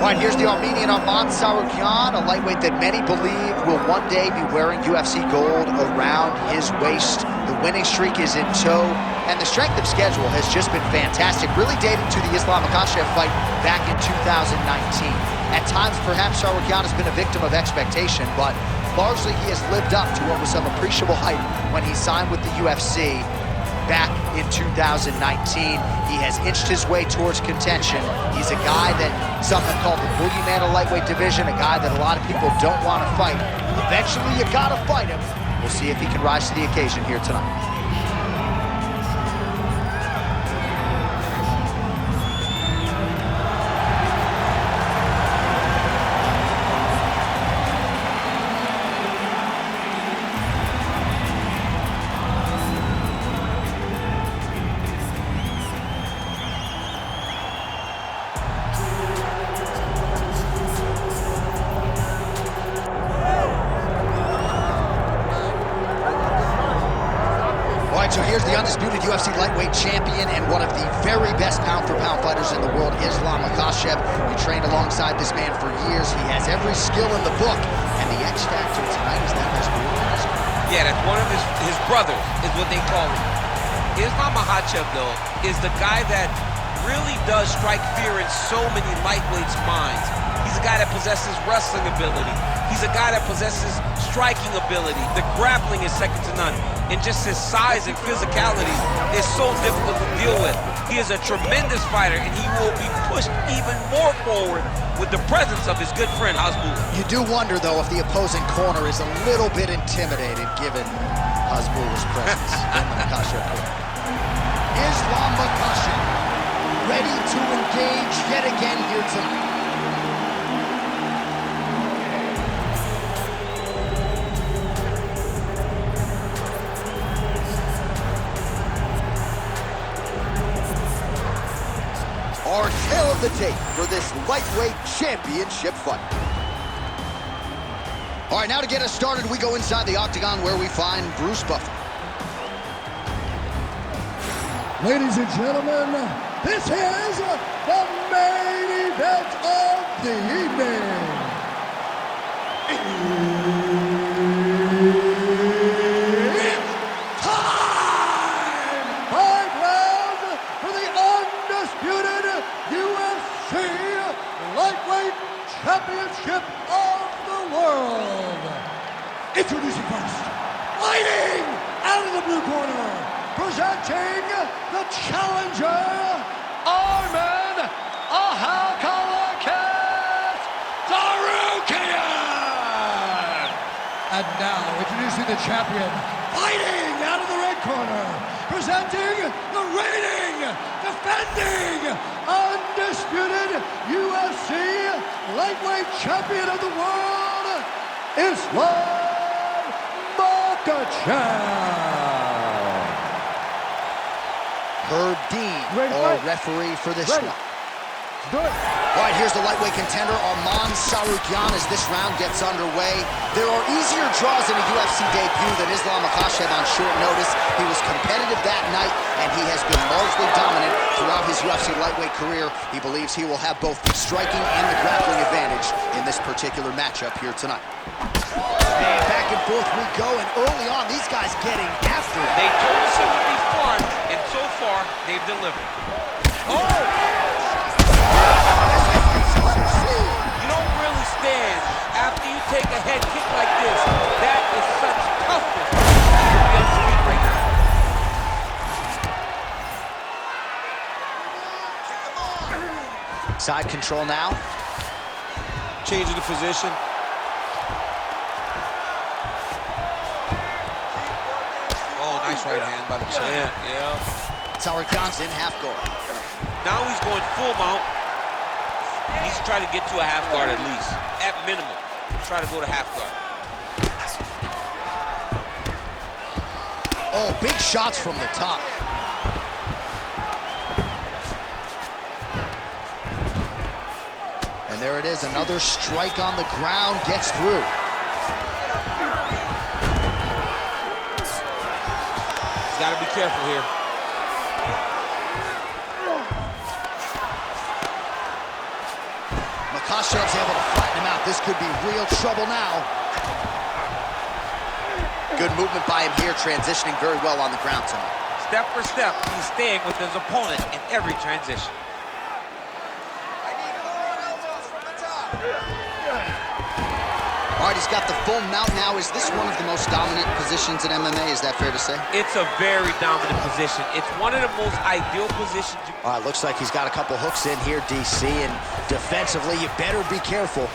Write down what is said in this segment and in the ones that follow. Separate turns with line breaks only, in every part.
All right, here's the Armenian Arman Tsarukyan, a lightweight that many believe will one day be wearing UFC gold around his waist. The winning streak is in tow, and the strength of schedule has just been fantastic, really dating to the Islam Makhachev fight back in 2019. At times, perhaps Tsarukyan has been a victim of expectation, but largely he has lived up to what was some appreciable hype when he signed with the UFC back in 2019. He has inched his way towards contention. He's a guy that some have called the boogeyman of lightweight division, a guy that a lot of people don't want to fight. Eventually, you gotta fight him. We'll see if he can rise to the occasion here tonight. So here's the undisputed UFC lightweight champion and one of the very best pound-for-pound fighters in the world, Islam Makhachev. You trained alongside this man for years. He has every skill in the book, and the X factor tonight is that his brothers.
Yeah, that's one of his brothers, is what they call him. Islam Makhachev, though, is the guy that really does strike fear in so many lightweights' minds. He's a guy that possesses wrestling ability. He's a guy that possesses striking ability. The grappling is second to none. And just his size and physicality is so difficult to deal with. He is a tremendous fighter, and he will be pushed even more forward with the presence of his good friend, Hasbulla.
You do wonder, though, if the opposing corner is a little bit intimidated given Hasbulla's presence in the Makhachev corner. Islam Makhachev ready to engage yet again here tonight. Our tale of the tape for this lightweight championship fight. All right, now to get us started, we go inside the octagon where we find Bruce Buffer.
Ladies and gentlemen, this is the main event of the evening. It's time! 5 rounds for the undisputed UFC Lightweight Championship of the world. Introducing first, fighting out of the blue corner, presenting the challenger, Arman Tsarukyan. And now, introducing the champion, fighting out of the red corner, presenting the reigning, defending, undisputed UFC lightweight champion of the world, Islam Makhachev.
Herb Dean, our referee for this one. All right, here's the lightweight contender, Arman Tsarukyan, as this round gets underway. There are easier draws in a UFC debut than Islam Makhachev on short notice. He was competitive that night, and he has been largely dominant throughout his UFC lightweight career. He believes he will have both the striking and the grappling advantage in this particular matchup here tonight. And back and forth we go, and early on, these guys getting after it.
They told us it would be fun, and so far, they've delivered. Oh! You don't really stand after you take a head kick like this. That is such toughness. You'll be on speed right
now. Side control now.
Changing the position. Oh, nice right hand by the champ. Yeah.
Tsarukyan's in half guard.
Now he's going full mount. He needs to try to get to a half guard at least. At minimum, try to go to half guard.
Oh, big shots from the top. And there it is, another strike on the ground, gets through.
He's got to be careful here.
Makhachev's able to flatten him out. This could be real trouble now. Good movement by him here, transitioning very well on the ground tonight.
Step for step, he's staying with his opponent in every transition.
All right, he's got the full mount now. Is this one of the most dominant positions in MMA? Is that fair to say?
It's a very dominant position. It's one of the most ideal positions.
All right, looks like he's got a couple hooks in here, DC, and defensively, you better be careful.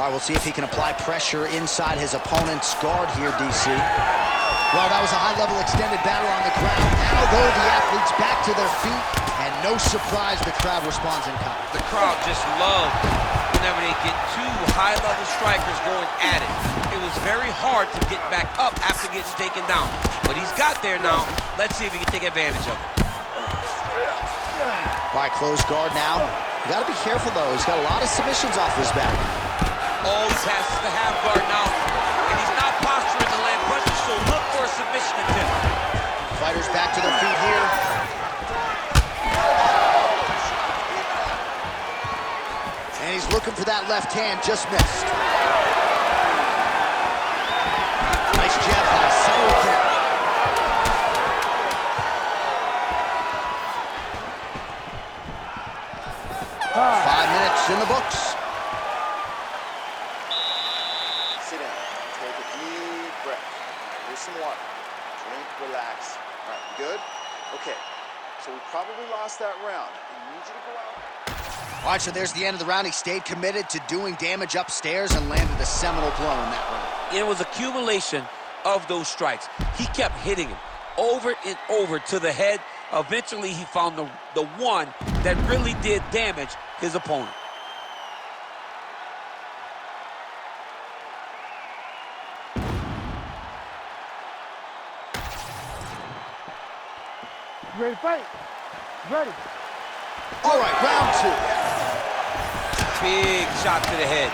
All right, we'll see if he can apply pressure inside his opponent's guard here, DC. Well, that was a high-level extended battle on the ground. Now, though, the athletes back to their feet, and no surprise, the crowd responds in kind.
The crowd just loved whenever they get two high-level strikers going at it. It was very hard to get back up after getting taken down. But he's got there now. Let's see if he can take advantage of it.
All right, closed guard now. You got to be careful, though. He's got a lot of submissions off his back.
Oh, he passes the half guard now. And he's not posturing to land punches, so look for a submission attempt.
Fighters back to their feet here. And he's looking for that left hand, just missed. Nice jab by Tsarukyan. 5 minutes in the books.
Sit down, take a deep breath. Here's some water. Drink, relax. All right, good? Okay, so we probably lost that round. I need you to go out.
All right, so there's the end of the round. He stayed committed to doing damage upstairs and landed a seminal blow in that round.
It was accumulation of those strikes. He kept hitting him over and over to the head. Eventually, he found the one that really did damage his opponent.
Ready to fight? Ready.
All right, round two.
Big shot to the head.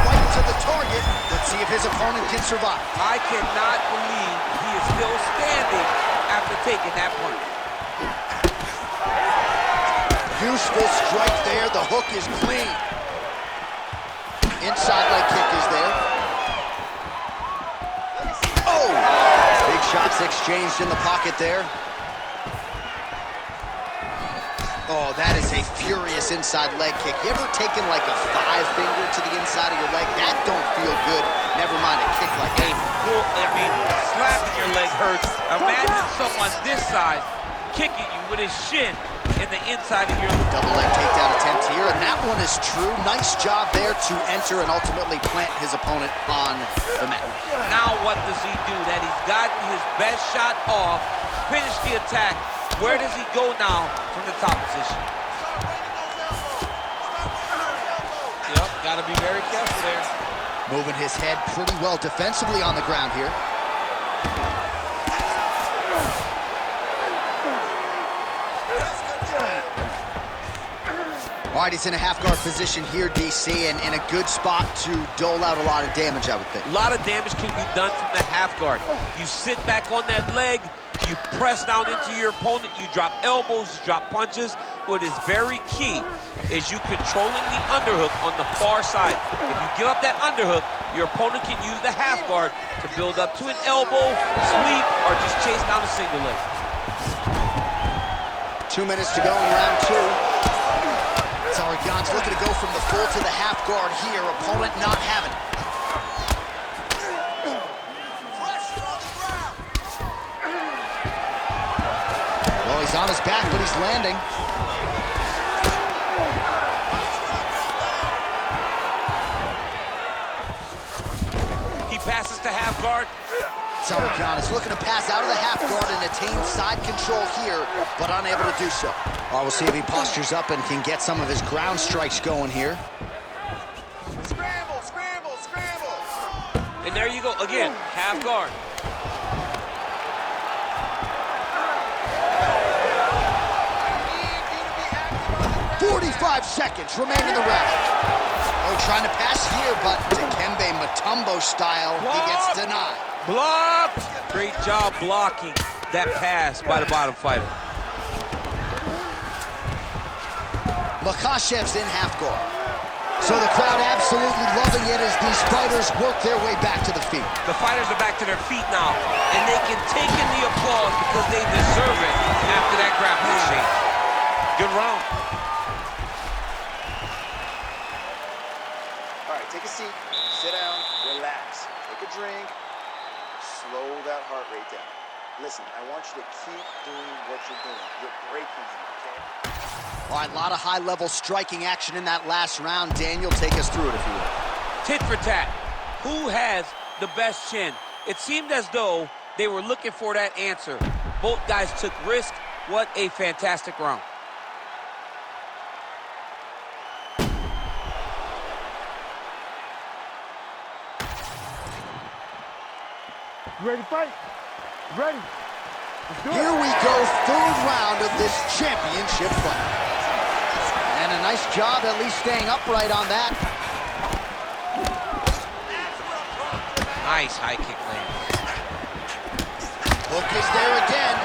Right to the target. Let's see if his opponent can survive.
I cannot believe he is still standing after taking that punch.
Useful strike there. The hook is clean. Inside leg kick is there. Oh! Big shots exchanged in the pocket there. Oh, that is a furious inside leg kick. You ever taken like a 5-finger to the inside of your leg? That don't feel good. Never mind a kick like that.
Slapping your leg hurts. Imagine someone this size kicking you with his shin in the inside of your leg.
Double leg takedown attempt here, and that one is true. Nice job there to enter and ultimately plant his opponent on the mat.
Now what does he do? That he's gotten his best shot off, finished the attack. Where does he go now from the top position? Yep, got to be very careful there.
Moving his head pretty well defensively on the ground here. All right, he's in a half-guard position here, DC, and in a good spot to dole out a lot of damage, I would think.
A lot of damage can be done from the half-guard. You sit back on that leg, you press down into your opponent, you drop elbows, you drop punches. What is very key is you controlling the underhook on the far side. If you give up that underhook, your opponent can use the half-guard to build up to an elbow, sweep, or just chase down a single leg.
2 minutes to go in round two. Tsarukyan's looking to go from the full to the half guard here. Opponent not having it. Well, he's on his back, but he's landing.
He passes to half guard.
Tsarukyan is looking to pass out of the half guard and attain side control here, but unable to do so. All right, we'll see if he postures up and can get some of his ground strikes going here.
Scramble, scramble, scramble.
And there you go, again, half guard.
I need you to be active on the ground.
45 seconds remain in the round. Oh, trying to pass here, but Dikembe Mutombo style, he gets denied.
Blocked! Great job blocking that pass by the bottom fighter.
Makhachev's in half guard. So the crowd absolutely loving it as these fighters work their way back to the feet.
The fighters are back to their feet now, and they can take in the applause because they deserve it after that grappling exchange. Good round.
All right, take a seat, sit down, relax, take a drink, slow that heart rate down. Listen, I want you to keep doing what you're doing. You're breaking him, okay?
All right, a lot of high-level striking action in that last round. Daniel, take us through it if you will.
Tit for tat. Who has the best chin? It seemed as though they were looking for that answer. Both guys took risk. What a fantastic round.
You ready to fight? You ready? Let's do it.
Here we go, third round of this championship fight. And a nice job at least staying upright on that.
Nice high kick land.
Hook is there again.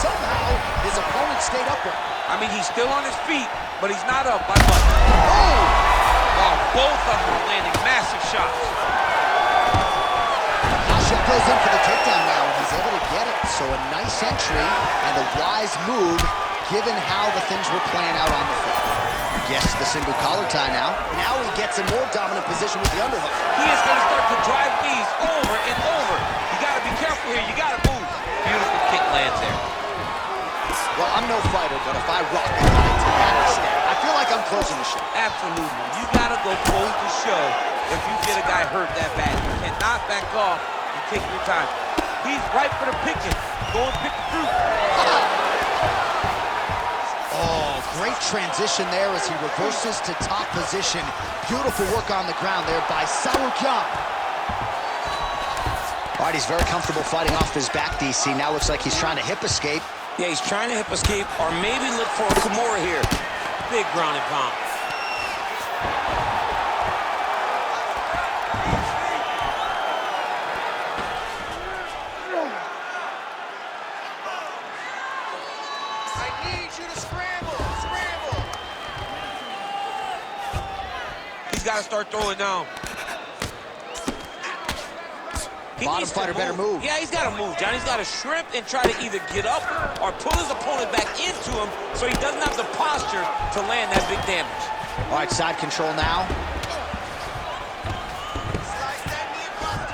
Somehow, his opponent stayed upright.
I mean, he's still on his feet, but he's not up by much. Oh, both of them are landing massive shots.
Makhachev goes in for the takedown now, and he's able to get it. So a nice entry and a wise move, given how the things were playing out on the field. Gets the single collar tie now. Now he gets a more dominant position with the underhook.
He is going to start to drive these over and over. You got to be careful here. You got to move. Beautiful kick lands there.
Well, I'm no fighter, but if I rock the guy to that extent, I feel like I'm closing the show.
Absolutely. You got to go close the show if you get a guy hurt that bad. You cannot back off and take your time. He's right for the picking. Go and pick the fruit.
Oh, great transition there as he reverses to top position. Beautiful work on the ground there by Tsarukyan. All right, he's very comfortable fighting off his back, DC. Now looks like he's trying to hip escape.
Yeah, he's trying to hip escape or maybe look for a Kimura here. Big ground and pound.
I need you to scramble, scramble.
He's got to start throwing down.
Bottom fighter better move.
Yeah, he's got to move, John. He's got to shrimp and try to either get up or pull his opponent back into him so he doesn't have the posture to land that big damage.
All right, side control now.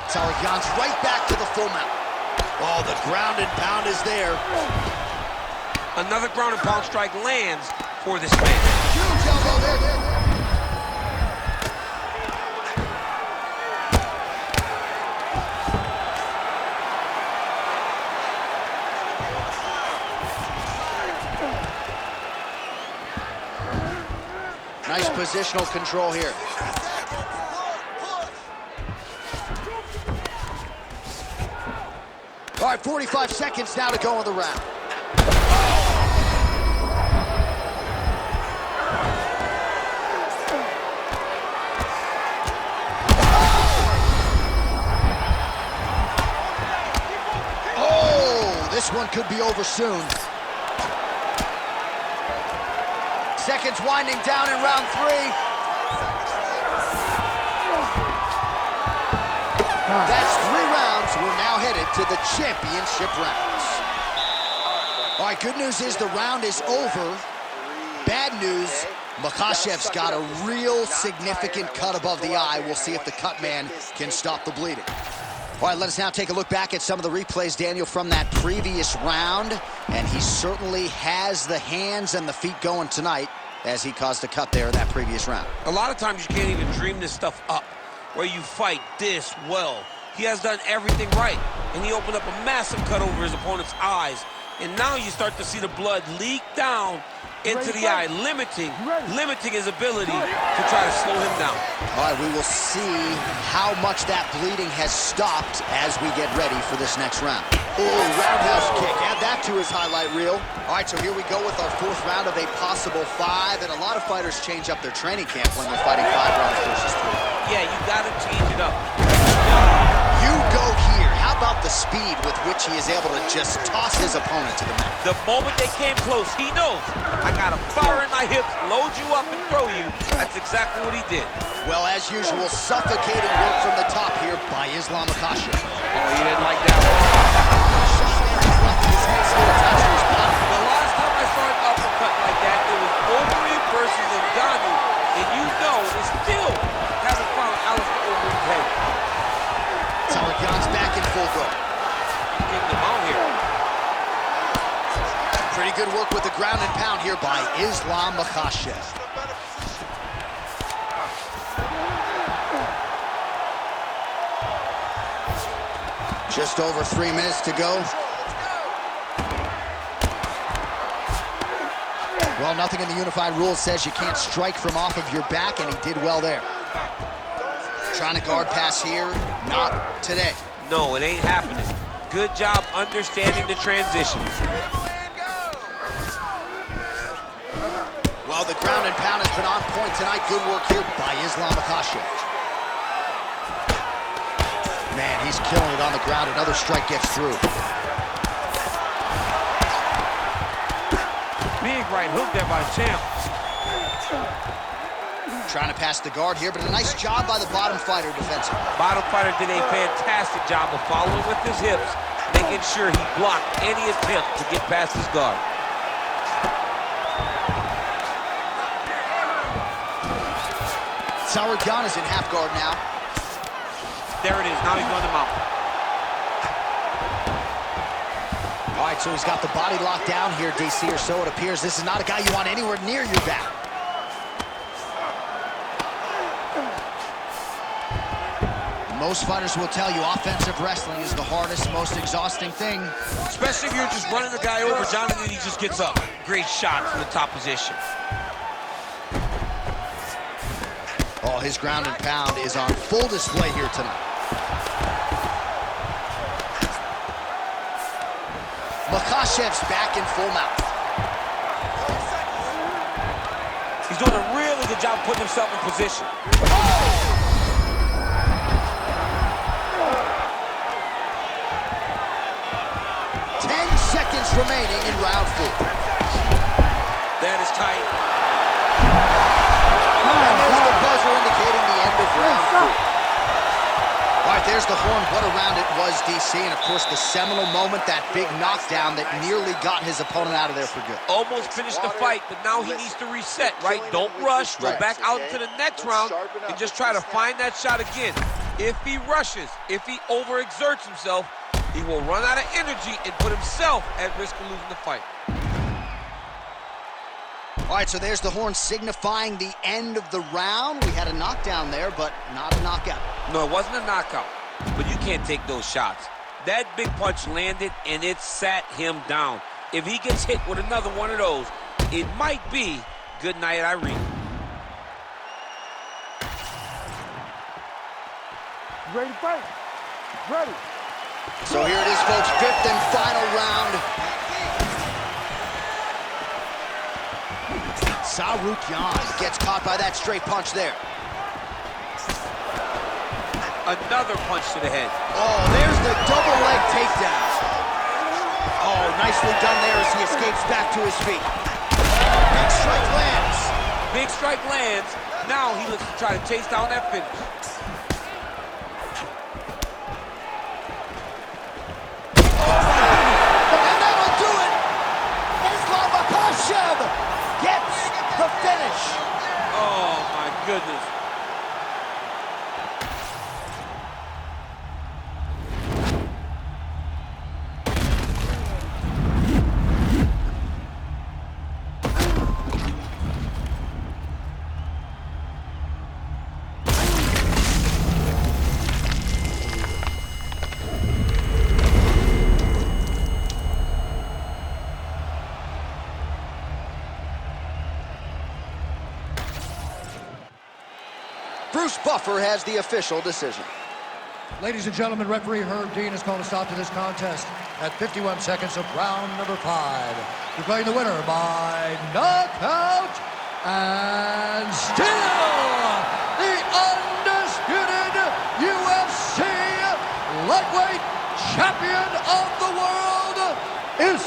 Tsarukyan's right back to the full mount. Oh, the ground and pound is there.
Another ground and pound strike lands for this man.
Huge elbow there. Nice positional control here. All right, 45 seconds now to go in the round. Oh, this one could be over soon. Seconds winding down in round 3. That's 3 rounds. We're now headed to the championship rounds. All right, good news is the round is over. Bad news, Makhachev's got a real significant cut above the eye. We'll see if the cut man can stop the bleeding. All right, let us now take a look back at some of the replays, Daniel, from that previous round. And he certainly has the hands and the feet going tonight as he caused a cut there in that previous round.
A lot of times you can't even dream this stuff up, where you fight this well. He has done everything right, and he opened up a massive cut over his opponent's eyes. And now you start to see the blood leak down into the eye, limiting his ability to try to slow him down.
All right, we will see how much that bleeding has stopped as we get ready for this next round. Oh, roundhouse kick. Add that to his highlight reel. All right, so here we go with our 4th round of a possible 5, and a lot of fighters change up their training camp when they're fighting 5 rounds versus 3.
Yeah, you got to change it up.
You go here. How about the speed with which he is able to just toss his opponent to the mat.
The moment they came close, he knows, I got a fire in my hips, load you up and throw you. That's exactly what he did.
Well, as usual, suffocating work from the top here by Islam Makhachev.
Oh, he didn't like that one. The last time I saw an uppercut like that, it was Overeem versus Ngannou, and you know they still haven't found Alistair Overeem's head.
Tsarukyan's back in full go.
Getting them out here.
Pretty good work with the ground and pound here by Islam Makhachev. Just over 3 minutes to go. Well, nothing in the unified rules says you can't strike from off of your back, and he did well there. Trying to guard pass here, not today.
No, it ain't happening. Good job understanding the transitions.
Well, the ground and pound has been on point tonight. Good work here by Islam Makhachev. Man, he's killing it on the ground. Another strike gets through.
Big right hook there by the champ.
Trying to pass the guard here, but a nice job by the bottom fighter defensively.
Bottom fighter did a fantastic job of following with his hips, making sure he blocked any attempt to get past his guard.
Tsarukyan is in half guard now.
There it is, now he's on the mount.
All right, so he's got the body locked down here, DC, or so it appears. This is not a guy you want anywhere near your back. Most fighters will tell you offensive wrestling is the hardest, most exhausting thing.
Especially if you're just running the guy over, Jonathan, he just gets up. Great shot from the top position.
Oh, his ground and pound is on full display here tonight. Makhachev's back in full mount.
He's doing a really good job putting himself in position.
10 seconds remaining in round 4.
That is tight.
And there's the buzzer indicating the end of round 4. All right, there's the horn. What a round it was, DC. And, of course, the seminal moment, that big knockdown that nearly got his opponent out of there for good.
Almost finished the fight, but now he needs to reset, right? Don't rush. Go back out into the next round and just try to find that shot again. If he rushes, if he overexerts himself, he will run out of energy and put himself at risk of losing the fight.
All right, so there's the horn signifying the end of the round. We had a knockdown there, but not a knockout.
No, it wasn't a knockout, but you can't take those shots. That big punch landed, and it sat him down. If he gets hit with another one of those, it might be good night, Irene.
Ready to fight? Ready.
So here it is, folks, 5th and final round. Tsarukyan gets caught by that straight punch there.
Another punch to the head.
Oh, there's the double leg takedown. Oh, nicely done there as he escapes back to his feet. Big strike lands.
Big strike lands. Now he looks to try to chase down that finish.
And that'll do it. Islam Makhachev gets the finish.
Oh, my goodness.
Bruce Buffer has the official decision.
Ladies and gentlemen, referee Herb Dean has called a stop to this contest at 51 seconds of round number 5. Declaring the winner by knockout and still the undisputed UFC lightweight champion.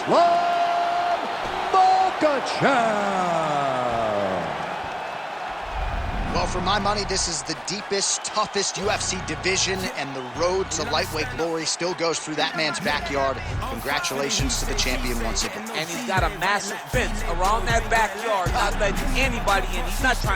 Islam Makhachev.
Well, for my money, this is the deepest, toughest UFC division, and the road to lightweight glory still goes through that man's backyard. Congratulations to the champion once again.
And he's got a massive fence around that backyard, not letting anybody in. He's not trying